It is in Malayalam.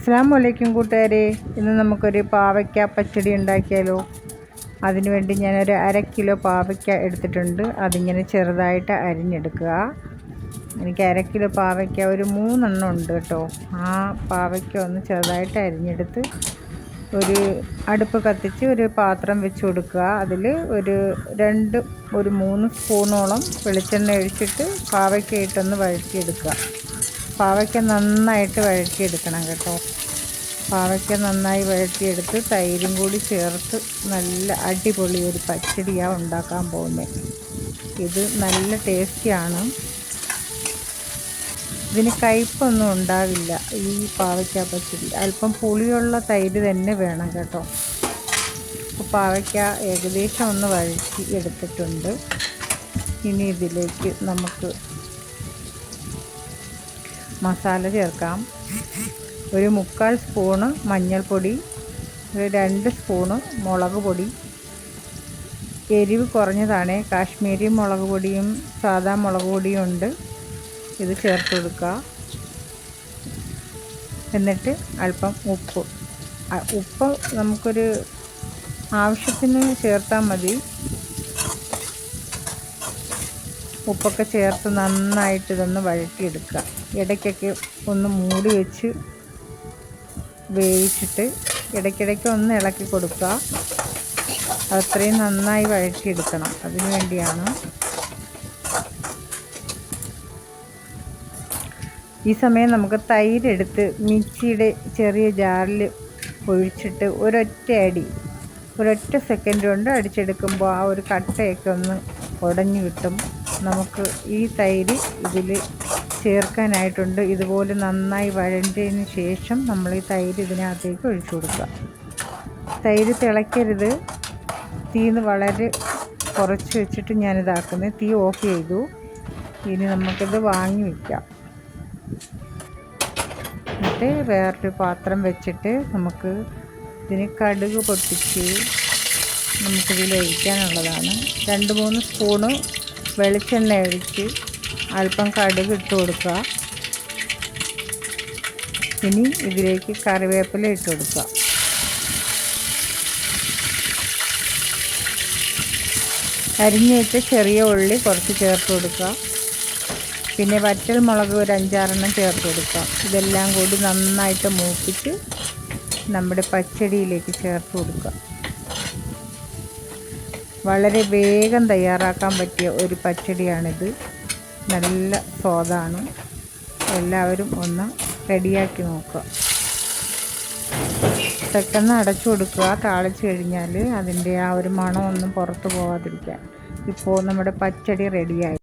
അസ്സലാമു അലൈക്കും കൂട്ടുകാരെ, ഇന്ന് നമുക്കൊരു പാവയ്ക്ക പച്ചടി ഉണ്ടാക്കിയാലോ. അതിനുവേണ്ടി ഞാനൊരു 1/2 കിലോ പാവയ്ക്ക എടുത്തിട്ടുണ്ട്. അതിങ്ങനെ ചെറുതായിട്ട് അരിഞ്ഞെടുക്കുക. എനിക്ക് 1/2 കിലോ പാവയ്ക്ക ഒരു 3 എണ്ണം ഉണ്ട് കേട്ടോ. ആ പാവയ്ക്ക ഒന്ന് ചെറുതായിട്ട് അരിഞ്ഞെടുത്ത് ഒരു അടുപ്പ് കത്തിച്ച് ഒരു പാത്രം വെച്ച് കൊടുക്കുക. അതിൽ ഒരു 3 സ്പൂണോളം വെളിച്ചെണ്ണ ഒഴിച്ചിട്ട് പാവയ്ക്ക ഇട്ടൊന്ന് വഴറ്റിയെടുക്കുക. പാവയ്ക്ക നന്നായിട്ട് വഴറ്റിയെടുക്കണം കേട്ടോ. പാവയ്ക്ക നന്നായി വഴറ്റിയെടുത്ത് തൈരും കൂടി ചേർത്ത് നല്ല അടിപൊളി ഒരു പച്ചടിയാണ് ഉണ്ടാക്കാൻ പോകുന്നത്. ഇത് നല്ല ടേസ്റ്റിയാണ്. ഇതിന് കയ്പ്പൊന്നും ഉണ്ടാവില്ല. ഈ പാവയ്ക്ക പച്ചടി അല്പം പുളിയുള്ള തൈര് തന്നെ വേണം കേട്ടോ. അപ്പോൾ പാവയ്ക്ക ഏകദേശം ഒന്ന് വഴറ്റി എടുത്തിട്ടുണ്ട്. ഇനി ഇതിലേക്ക് നമുക്ക് മസാല ചേർക്കാം. ഒരു 3/4 സ്പൂണ് മഞ്ഞൾപ്പൊടി, ഒരു 2 സ്പൂണ് മുളക് പൊടി. എരിവ് കുറഞ്ഞതാണ്. കാശ്മീരി മുളക് പൊടിയും സാദാ മുളക് പൊടിയും ഉണ്ട്. ഇത് ചേർത്ത് കൊടുക്കുക. എന്നിട്ട് അല്പം ഉപ്പ് നമുക്കൊരു ആവശ്യത്തിന് ചേർത്താൽ മതി. ഉപ്പൊക്കെ ചേർത്ത് നന്നായിട്ട് ഇതൊന്ന് വഴറ്റിയെടുക്കുക. ഇടയ്ക്കൊക്കെ ഒന്ന് മൂടി വെച്ച് വേവിച്ചിട്ട് ഇടയ്ക്കിടയ്ക്ക് ഒന്ന് ഇളക്കി കൊടുക്കുക. അത്രയും നന്നായി വഴറ്റിയെടുക്കണം. അതിനു വേണ്ടിയാണ്. ഈ സമയം നമുക്ക് തൈരെടുത്ത് മിക്സിയുടെ ചെറിയ ജാറിൽ ഒഴിച്ചിട്ട് ഒരൊറ്റ സെക്കൻഡ് കൊണ്ട് അടിച്ചെടുക്കുമ്പോൾ ആ ഒരു കട്ടയൊക്കെ ഒന്ന് ഉടഞ്ഞു കിട്ടും. നമുക്ക് ഈ തൈര് ഇതിൽ ചേർക്കാനായിട്ടുണ്ട്. ഇതുപോലെ നന്നായി വഴണ്ടതിന് ശേഷം നമ്മൾ ഈ തൈര് ഇതിനകത്തേക്ക് ഒഴിച്ചു കൊടുക്കുക. തൈര് തിളയ്ക്കരുത്. തീന്ന് വളരെ കുറച്ച് വെച്ചിട്ട് ഞാനിതാക്കുന്നത്. തീ ഓഫ് ചെയ്തു. ഇനി നമുക്കിത് വാങ്ങി വയ്ക്കാം. എന്നിട്ട് വേറൊരു പാത്രം വെച്ചിട്ട് നമുക്ക് ഇതിന് കടുക് പൊട്ടിച്ച് നമുക്കിതിൽ ഒഴിക്കാനുള്ളതാണ്. 2-3 സ്പൂണ് വെളിച്ചെണ്ണ ഒഴിച്ച് അല്പം കടുക് ഇട്ട് കൊടുക്കുക. ഇനി ഇതിലേക്ക് കറിവേപ്പില ഇട്ട് കൊടുക്കുക. അരിഞ്ഞ് വെച്ച ചെറിയ ഉള്ളി കുറച്ച് ചേർത്ത് കൊടുക്കുക. പിന്നെ വറ്റൽ മുളക് ഒരു 5-6 ചേർത്ത് കൊടുക്കുക. ഇതെല്ലാം കൂടി നന്നായിട്ട് മൂപ്പിച്ച് നമ്മുടെ പച്ചടിയിലേക്ക് ചേർത്ത് കൊടുക്കുക. വളരെ വേഗം തയ്യാറാക്കാൻ പറ്റിയ ഒരു പച്ചടിയാണിത്. നല്ല സ്വാദാണ്. എല്ലാവരും ഒന്ന് റെഡിയാക്കി നോക്കുക. പെട്ടെന്ന് അടച്ചു കൊടുക്കുക. താളിച്ച് കഴിഞ്ഞാൽ അതിൻ്റെ ആ ഒരു മണമൊന്നും പുറത്ത് പോകാതിരിക്കാൻ. ഇപ്പോൾ നമ്മുടെ പച്ചടി റെഡിയായി.